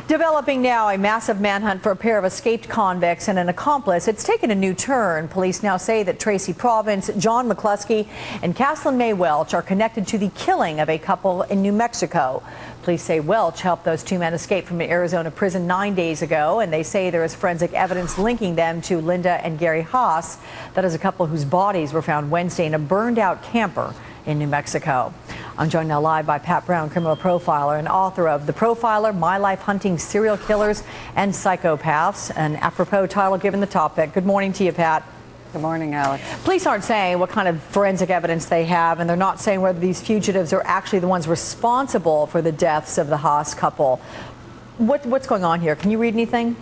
Developing now, a massive manhunt for a pair of escaped convicts and an accomplice. It's taken a new turn. Police now say that Tracy Province, John McCluskey, and Kathleen May Welch are connected to the killing of a couple in New Mexico. Police say Welch helped those two men escape from an Arizona prison 9 days ago, and they say there is forensic evidence linking them to Linda and Gary Haas. That is a couple whose bodies were found Wednesday in a burned-out camper in New Mexico. I'm joined now live by Pat Brown, criminal profiler and author of The Profiler, My Life Hunting Serial Killers and Psychopaths, an apropos title given the topic. Good morning to you, Pat. Good morning, Alex. Police aren't saying what kind of forensic evidence they have, and they're not saying whether these fugitives are actually the ones responsible for the deaths of the Haas couple. What's going on here? Can you read anything?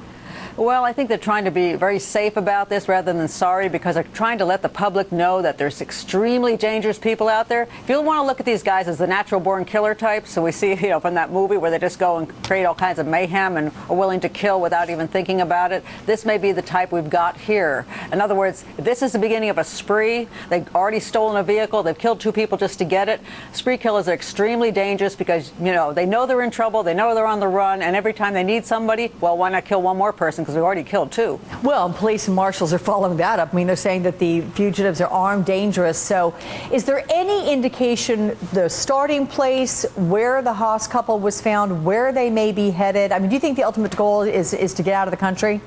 Well, I think they're trying to be very safe about this rather than sorry, because they're trying to let the public know that there's extremely dangerous people out there. If you want to look at these guys as the natural-born killer types, so we see, from that movie where they just go and create all kinds of mayhem and are willing to kill without even thinking about it, this may be the type we've got here. In other words, this is the beginning of a spree. They've already stolen a vehicle. They've killed two people just to get it. Spree killers are extremely dangerous because, they know they're in trouble. They know they're on the run. And every time they need somebody, well, why not kill one more person? Because we've already killed two. Well, police and marshals are following that up. I mean, they're saying that the fugitives are armed, dangerous. So is there any indication the starting place, where the Haas couple was found, where they may be headed? I mean, do you think the ultimate goal is to get out of the country?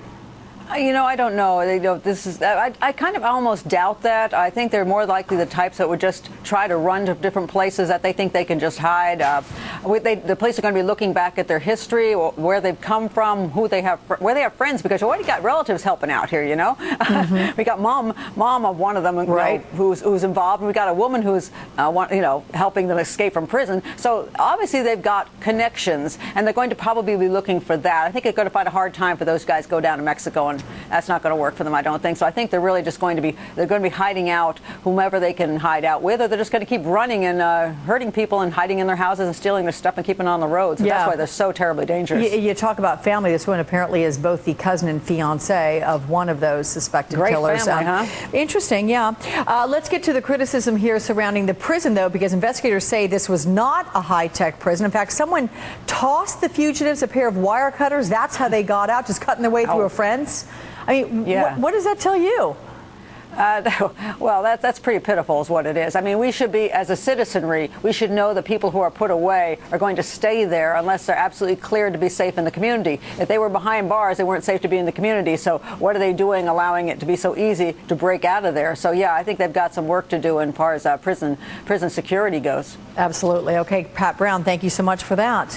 I don't know. I kind of almost doubt that. I think they're more likely the types that would just try to run to different places that they think they can just hide. The police are going to be looking back at their history, where they've come from, where they have friends, because you already got relatives helping out here. We got mom of one of them, right, who's involved, and we got a woman who's helping them escape from prison. So obviously they've got connections, and they're going to probably be looking for that. I think they're going to find a hard time for those guys to go down to Mexico, and that's not going to work for them, I don't think. So I think they're really just going to be hiding out whomever they can hide out with, or they're just going to keep running and hurting people and hiding in their houses and stealing their stuff and keeping it on the roads. So that's why they're so terribly dangerous. You talk about family. This one apparently is both the cousin and fiance of one of those suspected Great killers. Family, huh? Interesting, yeah. Let's get to the criticism here surrounding the prison, though, because investigators say this was not a high-tech prison. In fact, someone tossed the fugitives a pair of wire cutters. That's how they got out, just cutting their way through a fence. I mean, what does that tell you? Well, that's pretty pitiful is what it is. I mean, we should be, as a citizenry, we should know that people who are put away are going to stay there unless they're absolutely cleared to be safe in the community. If they were behind bars, they weren't safe to be in the community. So what are they doing allowing it to be so easy to break out of there? So, yeah, I think they've got some work to do as far as prison security goes. Absolutely. Okay, Pat Brown, thank you so much for that.